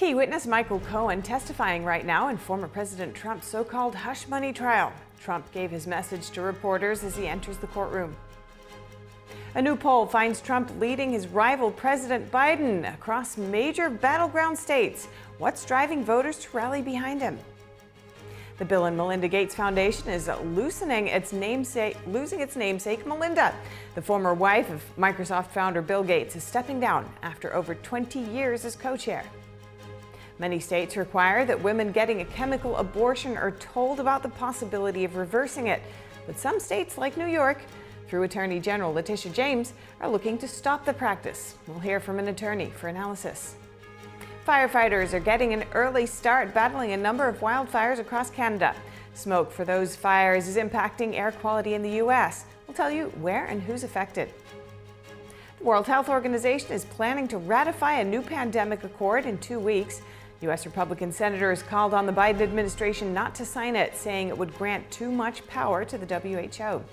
Key witness Michael Cohen testifying right now in former President Trump's so-called hush money trial. Trump gave his message to reporters as he enters the courtroom. A new poll finds Trump leading his rival President Biden across major battleground states. What's driving voters to rally behind him? The Bill and Melinda Gates Foundation is losing its namesake Melinda. The former wife of Microsoft founder Bill Gates is stepping down after over 20 years as co-chair. Many states require that women getting a chemical abortion are told about the possibility of reversing it. But some states, like New York, through Attorney General Letitia James, are looking to stop the practice. We'll hear from an attorney for analysis. Firefighters are getting an early start battling a number of wildfires across Canada. Smoke for those fires is impacting air quality in the U.S. We'll tell you where and who's affected. The World Health Organization is planning to ratify a new pandemic accord in 2 weeks. U.S. Republican senators called on the Biden administration not to sign it, saying it would grant too much power to the WHO.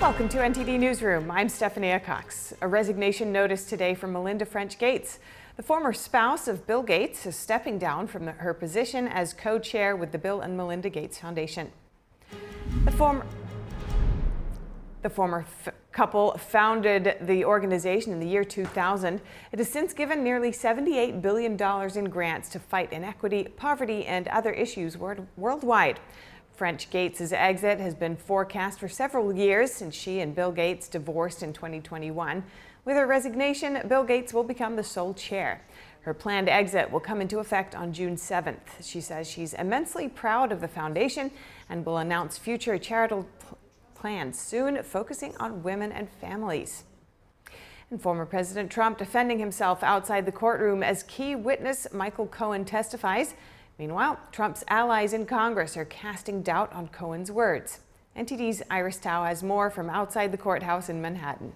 Welcome to NTD Newsroom. I'm Stephanie Cox. A resignation notice today from Melinda French Gates. The former spouse of Bill Gates is stepping down from her position as co-chair with the Bill and Melinda Gates Foundation. The former couple founded the organization in the year 2000. It has since given nearly $78 billion in grants to fight inequity, poverty, and other issues worldwide. French Gates' exit has been forecast for several years since she and Bill Gates divorced in 2021. With her resignation, Bill Gates will become the sole chair. Her planned exit will come into effect on June 7th. She says she's immensely proud of the foundation and will announce future charitable plans soon, focusing on women and families. And former President Trump defending himself outside the courtroom as key witness Michael Cohen testifies. Meanwhile, Trump's allies in Congress are casting doubt on Cohen's words. NTD's Iris Tao has more from outside the courthouse in Manhattan.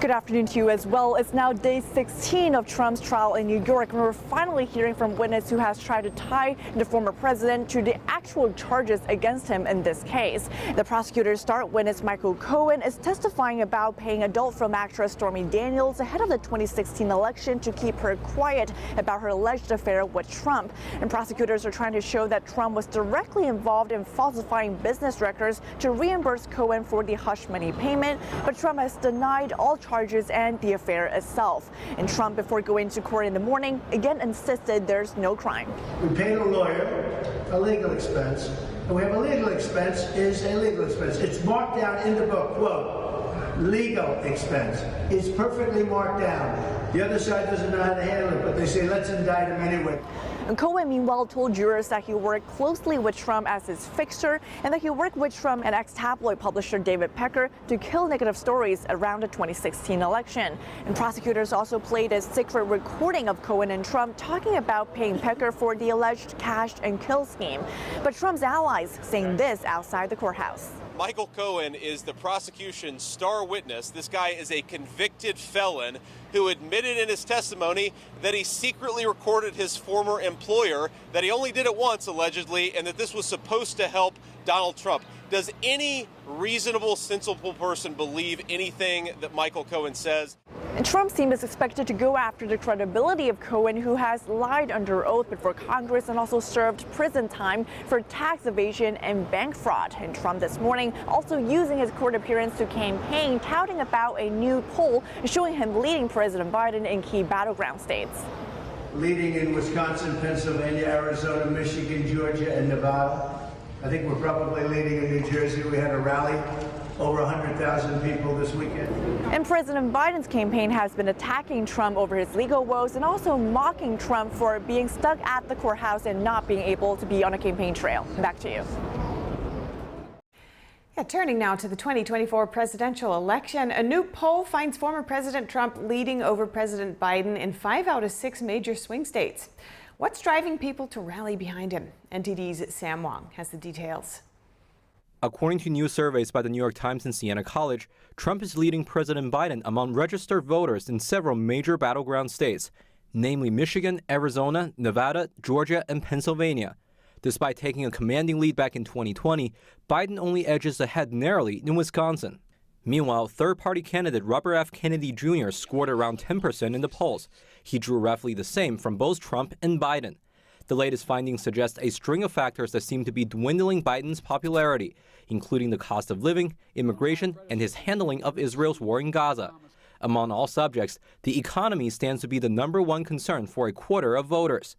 Good afternoon to you as well. It's now day 16 of Trump's trial in New York, and we're finally hearing from witness who has tried to tie the former president to the actual charges against him in this case. The prosecutor's star witness Michael Cohen is testifying about paying adult film actress Stormy Daniels ahead of the 2016 election to keep her quiet about her alleged affair with Trump. And prosecutors are trying to show that Trump was directly involved in falsifying business records to reimburse Cohen for the hush money payment, but Trump has denied all charges and the affair itself. And Trump, before going to court in the morning, again insisted there's no crime. We paid a lawyer a legal expense, and we have a legal expense is a legal expense. It's marked down in the book, quote, legal expense. It's perfectly marked down. The other side doesn't know how to handle it, but they say let's indict him anyway. And Cohen, meanwhile, told jurors that he worked closely with Trump as his fixer and that he worked with Trump and ex-tabloid publisher David Pecker to kill negative stories around the 2016 election. And prosecutors also played a secret recording of Cohen and Trump talking about paying Pecker for the alleged cash and kill scheme. But Trump's allies saying this outside the courthouse. Michael Cohen is the prosecution's star witness. This guy is a convicted felon who admitted in his testimony that he secretly recorded his former employer, that he only did it once, allegedly, and that this was supposed to help Donald Trump. Does any reasonable, sensible person believe anything that Michael Cohen says? And Trump's team is expected to go after the credibility of Cohen, who has lied under oath before Congress and also served prison time for tax evasion and bank fraud. And Trump this morning also using his court appearance to campaign, touting about a new poll showing him leading President Biden in key battleground states. Leading in Wisconsin, Pennsylvania, Arizona, Michigan, Georgia, and Nevada. I think we're probably leading in New Jersey. We had a rally. Over 100,000 people this weekend. And President Biden's campaign has been attacking Trump over his legal woes and also mocking Trump for being stuck at the courthouse and not being able to be on a campaign trail. Back to you. Yeah, turning now to the 2024 presidential election, a new poll finds former President Trump leading over President Biden in 5 out of 6 major swing states. What's driving people to rally behind him? NTD's Sam Wong has the details. According to new surveys by the New York Times and Siena College, Trump is leading President Biden among registered voters in several major battleground states. namely Michigan, Arizona, Nevada, Georgia, and Pennsylvania. Despite taking a commanding lead back in 2020, Biden only edges ahead narrowly in Wisconsin. Meanwhile, third-party candidate Robert F. Kennedy Jr. scored around 10% in the polls. He drew roughly the same from both Trump and Biden. The latest findings suggest a string of factors that seem to be dwindling Biden's popularity, including the cost of living, immigration, and his handling of Israel's war in Gaza. Among all subjects, the economy stands to be the #1 concern for a quarter of voters.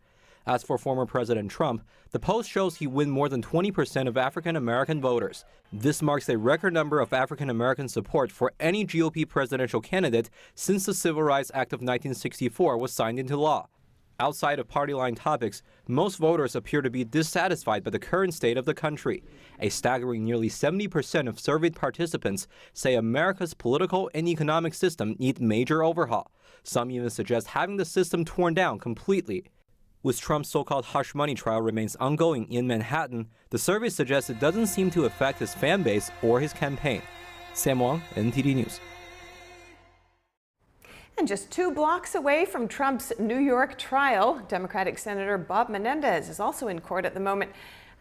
As for former President Trump, the poll shows he wins more than 20% of African-American voters. This marks a record number of African-American support for any GOP presidential candidate since the Civil Rights Act of 1964 was signed into law. Outside of party-line topics, most voters appear to be dissatisfied by the current state of the country. A staggering nearly 70% of surveyed participants say America's political and economic system need major overhaul. Some even suggest having the system torn down completely. With Trump's so-called hush money trial remains ongoing in Manhattan, the survey suggests it doesn't seem to affect his fan base or his campaign. Sam Wang, NTD News. And just 2 blocks away from Trump's New York trial, Democratic Senator Bob Menendez is also in court at the moment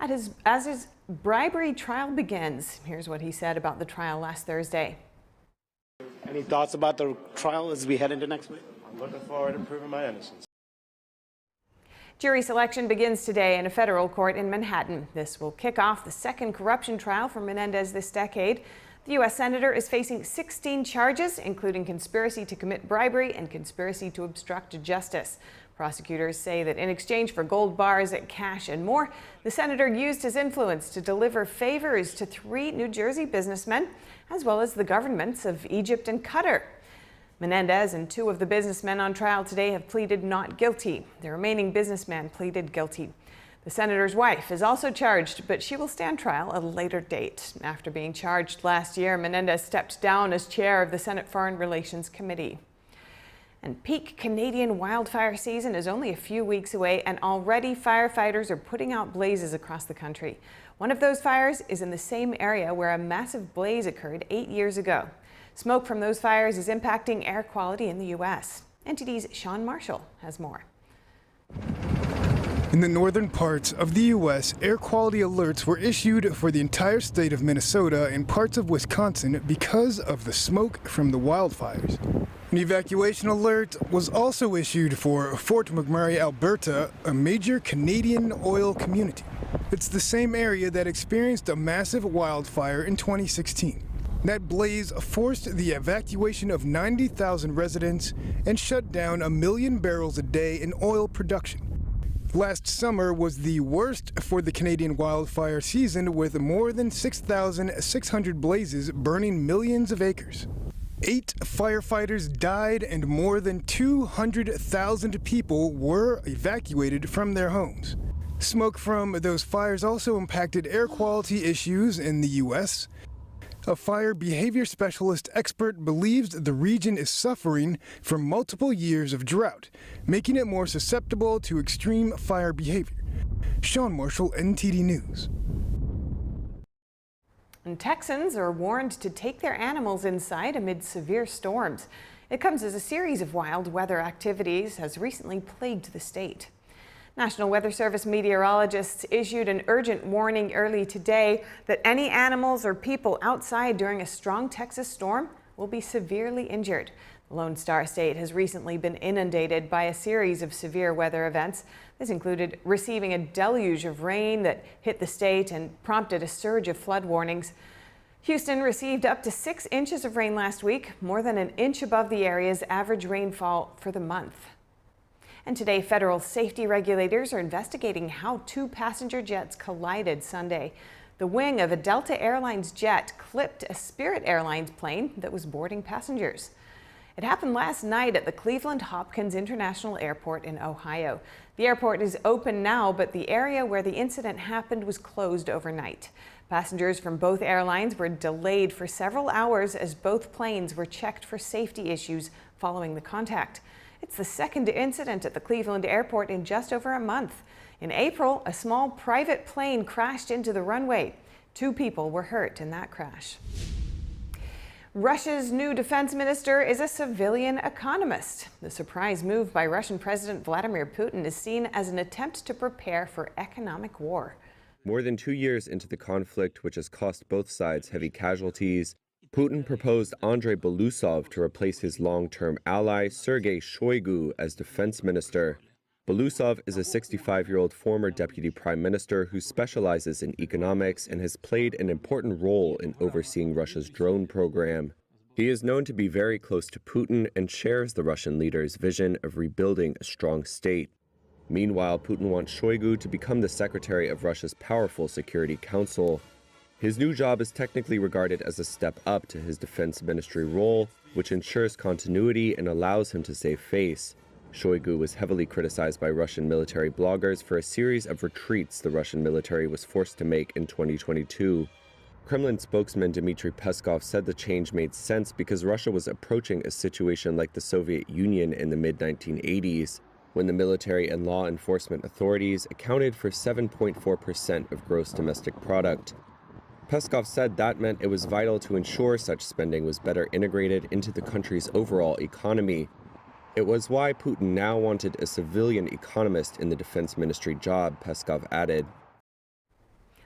as his bribery trial begins. Here's what he said about the trial last Thursday. Any thoughts about the trial as we head into next week? I'm looking forward to proving my innocence. Jury selection begins today in a federal court in Manhattan. This will kick off the second corruption trial for Menendez this decade. The U.S. Senator is facing 16 charges, including conspiracy to commit bribery and conspiracy to obstruct justice. Prosecutors say that in exchange for gold bars, cash, and more, the senator used his influence to deliver favors to 3 New Jersey businessmen, as well as the governments of Egypt and Qatar. Menendez and 2 of the businessmen on trial today have pleaded not guilty. The remaining businessman pleaded guilty. The senator's wife is also charged, but she will stand trial at a later date. After being charged last year, Menendez stepped down as chair of the Senate Foreign Relations Committee. And peak Canadian wildfire season is only a few weeks away, and already firefighters are putting out blazes across the country. One of those fires is in the same area where a massive blaze occurred 8 years ago. Smoke from those fires is impacting air quality in the U.S. NTD's Sean Marshall has more. In the northern parts of the U.S., air quality alerts were issued for the entire state of Minnesota and parts of Wisconsin because of the smoke from the wildfires. An evacuation alert was also issued for Fort McMurray, Alberta, a major Canadian oil community. It's the same area that experienced a massive wildfire in 2016. That blaze forced the evacuation of 90,000 residents and shut down 1 million barrels a day in oil production. Last summer was the worst for the Canadian wildfire season, with more than 6,600 blazes burning millions of acres. 8 firefighters died and more than 200,000 people were evacuated from their homes. Smoke from those fires also impacted air quality issues in the U.S. A fire behavior specialist expert believes the region is suffering from multiple years of drought, making it more susceptible to extreme fire behavior. Sean Marshall, NTD News. And Texans are warned to take their animals inside amid severe storms. It comes as a series of wild weather activities has recently plagued the state. National Weather Service meteorologists issued an urgent warning early today that any animals or people outside during a strong Texas storm will be severely injured. The Lone Star State has recently been inundated by a series of severe weather events. This included receiving a deluge of rain that hit the state and prompted a surge of flood warnings. Houston received up to 6 inches of rain last week, more than an inch above the area's average rainfall for the month. And today, federal safety regulators are investigating how 2 passenger jets collided Sunday. The wing of a Delta Airlines jet clipped a Spirit Airlines plane that was boarding passengers. It happened last night at the Cleveland Hopkins International Airport in Ohio. The airport is open now, but the area where the incident happened was closed overnight. Passengers from both airlines were delayed for several hours as both planes were checked for safety issues following the contact. It's the second incident at the Cleveland airport in just over a month. In April, a small private plane crashed into the runway. 2 people were hurt in that crash. Russia's new defense minister is a civilian economist. The surprise move by Russian President Vladimir Putin is seen as an attempt to prepare for economic war. More than 2 years into the conflict, which has cost both sides heavy casualties, Putin proposed Andrei Belousov to replace his long-term ally Sergei Shoigu as defense minister. Belousov is a 65-year-old former deputy prime minister who specializes in economics and has played an important role in overseeing Russia's drone program. He is known to be very close to Putin and shares the Russian leader's vision of rebuilding a strong state. Meanwhile, Putin wants Shoigu to become the secretary of Russia's powerful Security Council. His new job is technically regarded as a step up to his defense ministry role, which ensures continuity and allows him to save face. Shoigu was heavily criticized by Russian military bloggers for a series of retreats the Russian military was forced to make in 2022. Kremlin spokesman Dmitry Peskov said the change made sense because Russia was approaching a situation like the Soviet Union in the mid-1980s, when the military and law enforcement authorities accounted for 7.4% of gross domestic product. Peskov said that meant it was vital to ensure such spending was better integrated into the country's overall economy. It was why Putin now wanted a civilian economist in the defense ministry job, Peskov added.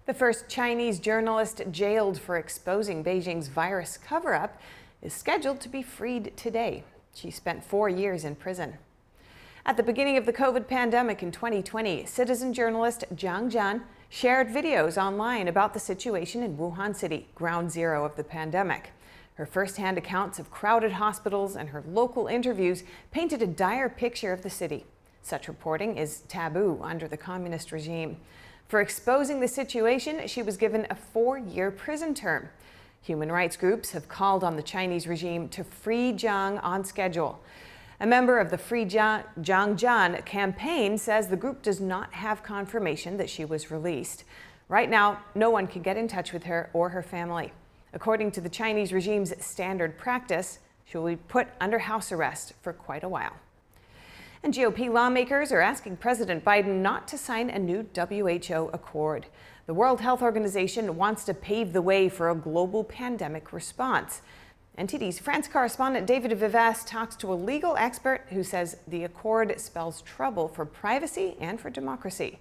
The first Chinese journalist jailed for exposing Beijing's virus cover-up is scheduled to be freed today. She spent 4 years in prison. At the beginning of the COVID pandemic in 2020, citizen journalist Zhang Jian shared videos online about the situation in Wuhan City, ground zero of the pandemic. Her first-hand accounts of crowded hospitals and her local interviews painted a dire picture of the city. Such reporting is taboo under the communist regime. For exposing the situation, she was given a 4-year prison term. Human rights groups have called on the Chinese regime to free Zhang on schedule. A member of the Free Zhang Jian campaign says the group does not have confirmation that she was released. Right now, no one can get in touch with her or her family. According to the Chinese regime's standard practice, she will be put under house arrest for quite a while. And GOP lawmakers are asking President Biden not to sign a new WHO accord. The World Health Organization wants to pave the way for a global pandemic response. NTD's France correspondent David Vivas talks to a legal expert who says the accord spells trouble for privacy and for democracy.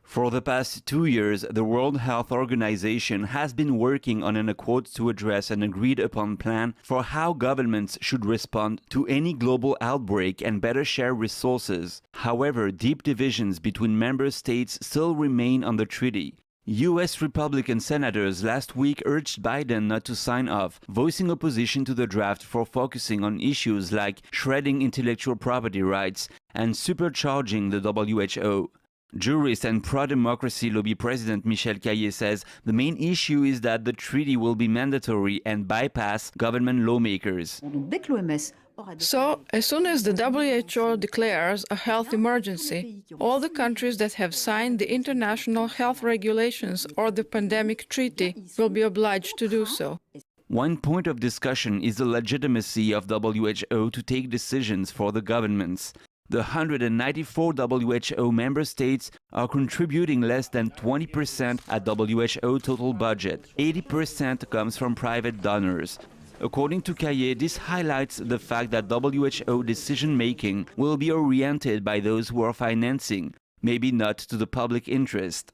For the past 2 years, the World Health Organization has been working on an accord to address an agreed-upon plan for how governments should respond to any global outbreak and better share resources. However, deep divisions between member states still remain on the treaty. U.S. Republican senators last week urged Biden not to sign off, voicing opposition to the draft for focusing on issues like shredding intellectual property rights and supercharging the WHO. Jurist and pro-democracy lobby president Michel Caillet says the main issue is that the treaty will be mandatory and bypass government lawmakers. So, as soon as the WHO declares a health emergency, all the countries that have signed the international health regulations or the pandemic treaty will be obliged to do so. One point of discussion is the legitimacy of WHO to take decisions for the governments. The 194 WHO member states are contributing less than 20% at WHO total budget. 80% comes from private donors. According to Caillet, this highlights the fact that WHO decision-making will be oriented by those who are financing, maybe not to the public interest.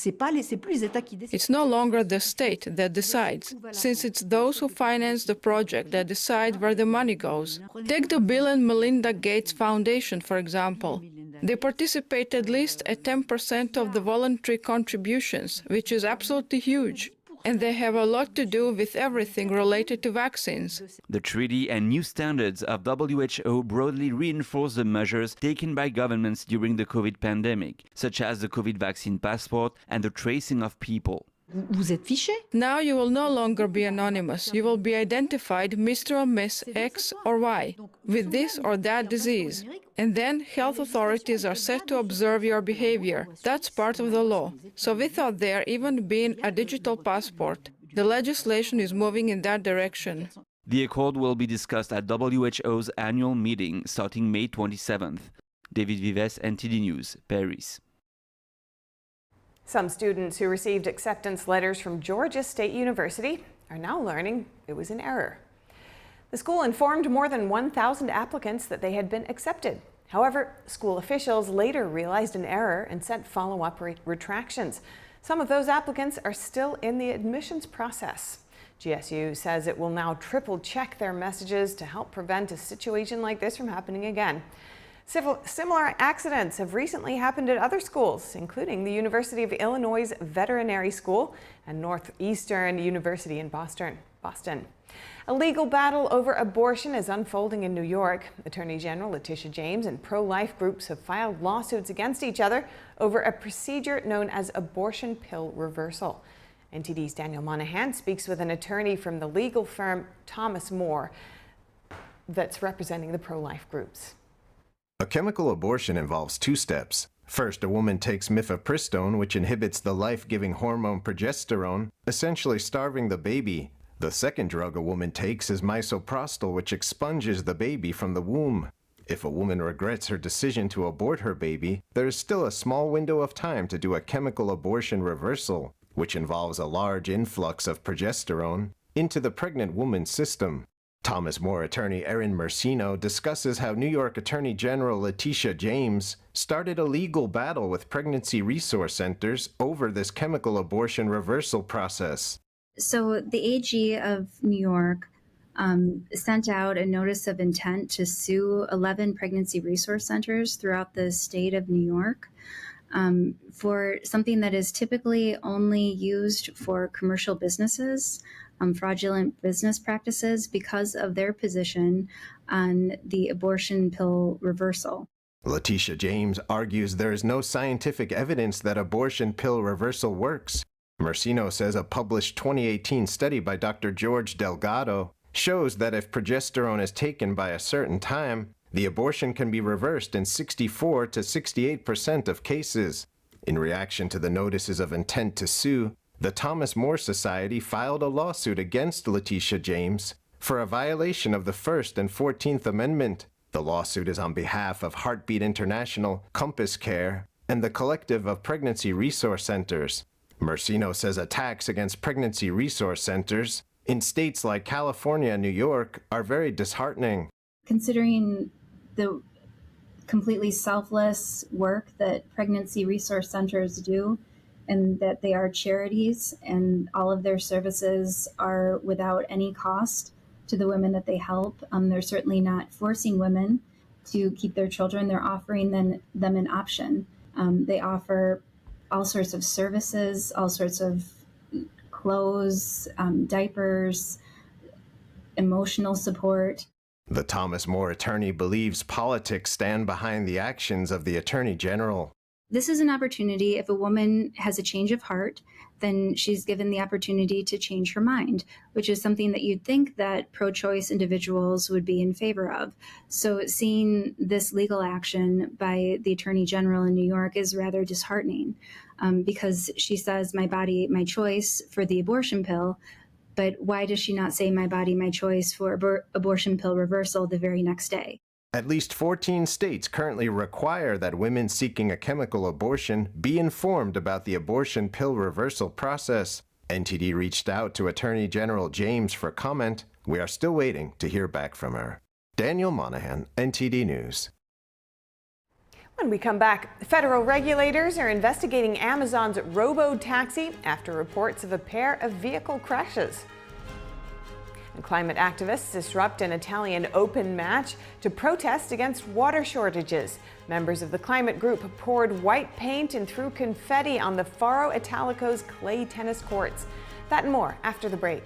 It's no longer the state that decides, since it's those who finance the project that decide where the money goes. Take the Bill and Melinda Gates Foundation, for example. They participate at least at 10% of the voluntary contributions, which is absolutely huge. And they have a lot to do with everything related to vaccines. The treaty and new standards of WHO broadly reinforce the measures taken by governments during the COVID pandemic, such as the COVID vaccine passport and the tracing of people. Now you will no longer be anonymous. You will be identified Mr. or Miss X or Y with this or that disease. And then health authorities are set to observe your behavior. That's part of the law. So without there even being a digital passport, the legislation is moving in that direction. The accord will be discussed at WHO's annual meeting starting May 27th. David Vives, NTD News, Paris. Some students who received acceptance letters from Georgia State University are now learning it was an error. The school informed more than 1,000 applicants that they had been accepted. However, school officials later realized an error and sent follow-up retractions. Some of those applicants are still in the admissions process. GSU says it will now triple-check their messages to help prevent a situation like this from happening again. Similar accidents have recently happened at other schools, including the University of Illinois Veterinary School and Northeastern University in Boston. A legal battle over abortion is unfolding in New York. Attorney General Letitia James and pro-life groups have filed lawsuits against each other over a procedure known as abortion pill reversal. NTD's Daniel Monahan speaks with an attorney from the legal firm Thomas More that's representing the pro-life groups. A chemical abortion involves two steps. First, a woman takes mifepristone, which inhibits the life-giving hormone progesterone, essentially starving the baby. The second drug a woman takes is misoprostol, which expunges the baby from the womb. If a woman regrets her decision to abort her baby, there is still a small window of time to do a chemical abortion reversal, which involves a large influx of progesterone into the pregnant woman's system. Thomas More attorney Erin Mercino discusses how New York Attorney General Letitia James started a legal battle with pregnancy resource centers over this chemical abortion reversal process. So the AG of New York sent out a notice of intent to sue 11 pregnancy resource centers throughout the state of New York for something that is typically only used for commercial businesses, fraudulent business practices, because of their position on the abortion pill reversal. Letitia James argues there is no scientific evidence that abortion pill reversal works. Mercino says a published 2018 study by Dr. George Delgado shows that if progesterone is taken by a certain time, the abortion can be reversed in 64 to 68% of cases. In reaction to the notices of intent to sue, the Thomas More Society filed a lawsuit against Letitia James for a violation of the First and 14th Amendment. The lawsuit is on behalf of Heartbeat International, Compass Care, and the Collective of Pregnancy Resource Centers. Mercino says attacks against pregnancy resource centers in states like California and New York are very disheartening. Considering the completely selfless work that pregnancy resource centers do, and that they are charities and all of their services are without any cost to the women that they help. They're certainly not forcing women to keep their children. They're offering them an option. They offer all sorts of services, all sorts of clothes, diapers, emotional support. The Thomas More attorney believes politics stand behind the actions of the Attorney General. This is an opportunity. If a woman has a change of heart, then she's given the opportunity to change her mind, which is something that you'd think that pro-choice individuals would be in favor of. So seeing this legal action by the Attorney General in New York is rather disheartening, because she says, my body, my choice for the abortion pill, but why does she not say my body, my choice for abortion pill reversal the very next day? At least 14 states currently require that women seeking a chemical abortion be informed about the abortion pill reversal process. NTD reached out to Attorney General James for comment. We are still waiting to hear back from her. Daniel Monahan, NTD News. When we come back, federal regulators are investigating Amazon's robo-taxi after reports of a pair of vehicle crashes. And climate activists disrupt an Italian Open match to protest against water shortages. Members of the climate group poured white paint and threw confetti on the Faro Italico's clay tennis courts. That and more after the break.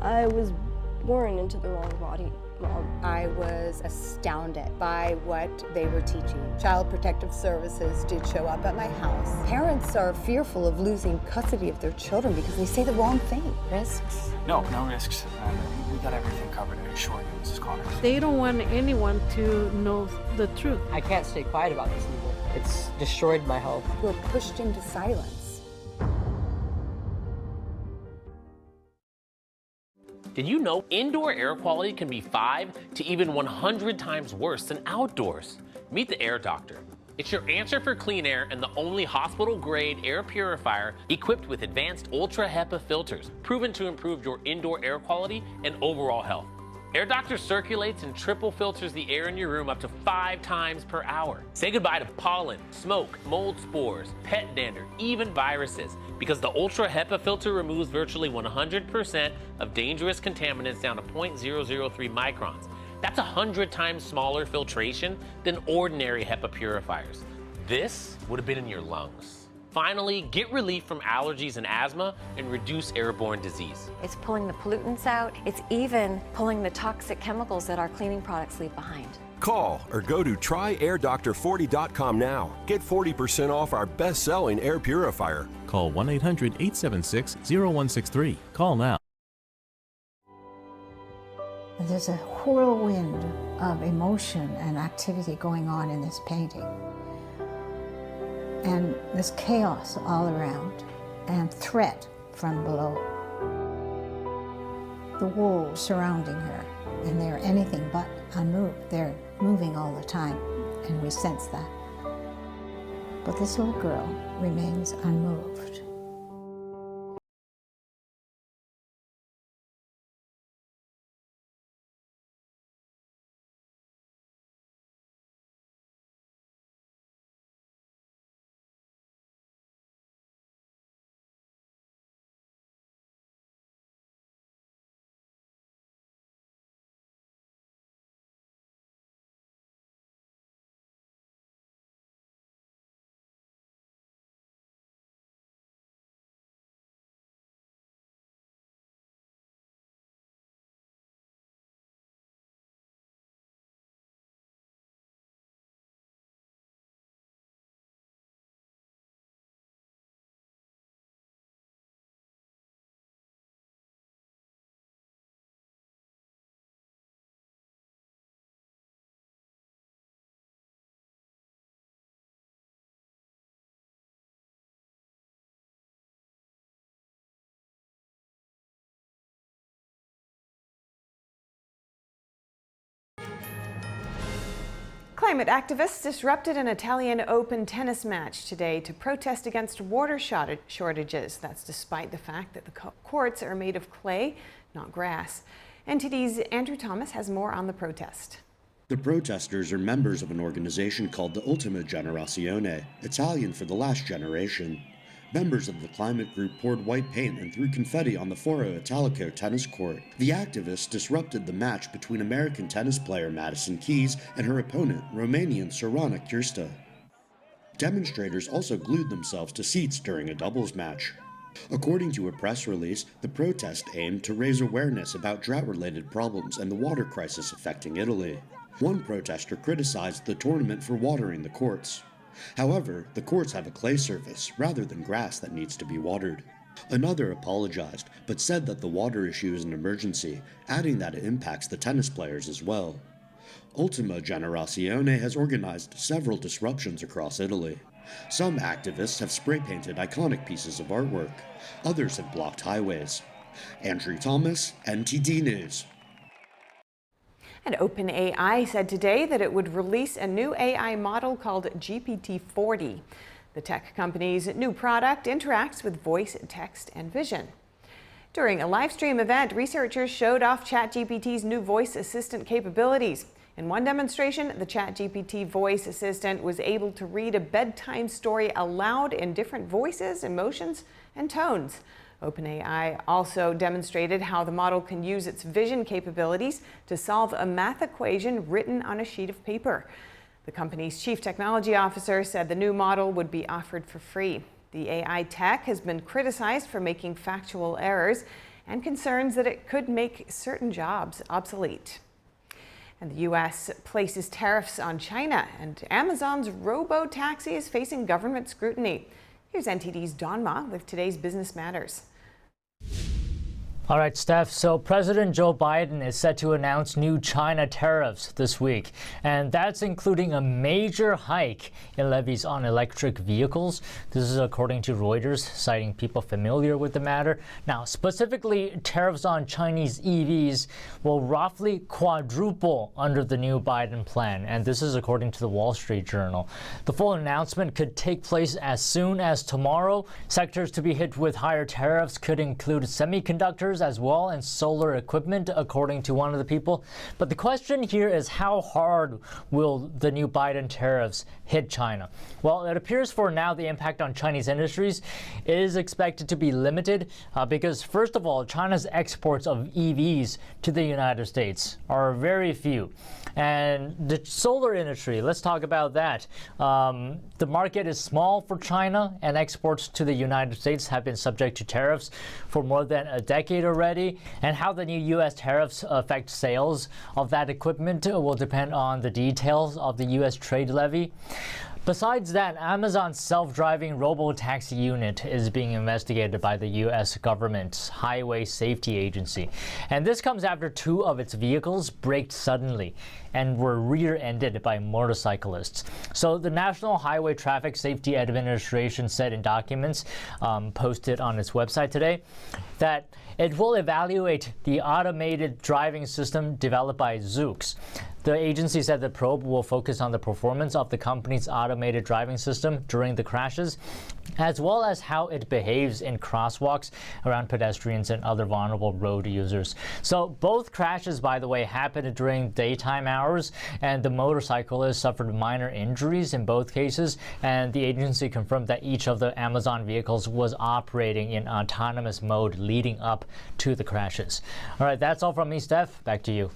I was born into the wrong body. I was astounded by what they were teaching. Child Protective Services did show up at my house. Parents are fearful of losing custody of their children because they say the wrong thing. Risks? No risks. We got everything covered, I assure you, Mrs. Connors. They don't want anyone to know the truth. I can't stay quiet about this evil. It's destroyed my health. We're pushed into silence. Did you know indoor air quality can be 5 to even 100 times worse than outdoors? Meet the air doctor. It's your answer for clean air and the only hospital-grade air purifier equipped with advanced Ultra HEPA filters, proven to improve your indoor air quality and overall health. Air Doctor circulates and triple filters the air in your room up to 5 times per hour. Say goodbye to pollen, smoke, mold spores, pet dander, even viruses, because the Ultra HEPA filter removes virtually 100% of dangerous contaminants down to 0.003 microns. That's 100 times smaller filtration than ordinary HEPA purifiers. This would have been in your lungs. Finally, get relief from allergies and asthma and reduce airborne disease. It's pulling the pollutants out. It's even pulling the toxic chemicals that our cleaning products leave behind. Call or go to tryairdoctor40.com now. Get 40% off our best-selling air purifier. Call 1-800-876-0163. Call now. There's a whirlwind of emotion and activity going on in this painting. And there's chaos all around and threat from below. The wolves surrounding her, and they're anything but unmoved. They're moving all the time, and we sense that. But this little girl remains unmoved. Climate activists disrupted an Italian Open tennis match today to protest against water shortages. That's despite the fact that the courts are made of clay, not grass. NTD's Andrew Thomas has more on the protest. The protesters are members of an organization called the Ultima Generazione, Italian for the last generation. Members of the climate group poured white paint and threw confetti on the Foro Italico tennis court. The activists disrupted the match between American tennis player Madison Keys and her opponent, Romanian Sorana Kirsta. Demonstrators also glued themselves to seats during a doubles match. According to a press release, the protest aimed to raise awareness about drought-related problems and the water crisis affecting Italy. One protester criticized the tournament for watering the courts. However, the courts have a clay surface rather than grass that needs to be watered. Another apologized, but said that the water issue is an emergency, adding that it impacts the tennis players as well. Ultima Generazione has organized several disruptions across Italy. Some activists have spray-painted iconic pieces of artwork. Others have blocked highways. Andrew Thomas, NTD News. And OpenAI said today that it would release a new AI model called GPT-40. The tech company's new product interacts with voice, text, and vision. During a live stream event, researchers showed off ChatGPT's new voice assistant capabilities. In one demonstration, the ChatGPT voice assistant was able to read a bedtime story aloud in different voices, emotions, and tones. OpenAI also demonstrated how the model can use its vision capabilities to solve a math equation written on a sheet of paper. The company's chief technology officer said the new model would be offered for free. The AI tech has been criticized for making factual errors and concerns that it could make certain jobs obsolete. And the U.S. places tariffs on China, and Amazon's robo-taxi is facing government scrutiny. Here's NTD's Don Ma with today's Business Matters. All right, Steph. So President Joe Biden is set to announce new China tariffs this week, and that's including a major hike in levies on electric vehicles. This is according to Reuters, citing people familiar with the matter. Now, specifically, tariffs on Chinese EVs will roughly quadruple under the new Biden plan, and this is according to the Wall Street Journal. The full announcement could take place as soon as tomorrow. Sectors to be hit with higher tariffs could include semiconductors as well and solar equipment, according to one of the people. But the question here is, how hard will the new Biden tariffs hit China? Well, it appears for now the impact on Chinese industries is expected to be limited because, first of all, China's exports of EVs to the United States are very few. And the solar industry, let's talk about that. The market is small for China, and exports to the United States have been subject to tariffs for more than a decade already. And how the new U.S. tariffs affect sales of that equipment will depend on the details of the U.S. trade levy. Besides that, Amazon's self-driving robo-taxi unit is being investigated by the U.S. government's Highway Safety Agency. And this comes after 2 of its vehicles braked suddenly and were rear-ended by motorcyclists. So the National Highway Traffic Safety Administration said in documents posted on its website today that it will evaluate the automated driving system developed by Zoox. The agency said the probe will focus on the performance of the company's automated driving system during the crashes, as well as how it behaves in crosswalks around pedestrians and other vulnerable road users. So both crashes, by the way, happened during daytime hours, and the motorcyclist suffered minor injuries in both cases, and the agency confirmed that each of the Amazon vehicles was operating in autonomous mode leading up to the crashes. All right, that's all from me, Steph. Back to you.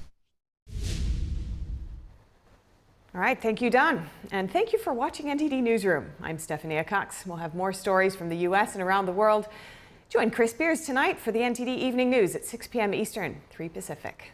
All right, thank you, Don. And thank you for watching NTD Newsroom. I'm Stephanie Cox. We'll have more stories from the U.S. and around the world. Join Chris Beers tonight for the NTD Evening News at 6 p.m. Eastern, 3 Pacific.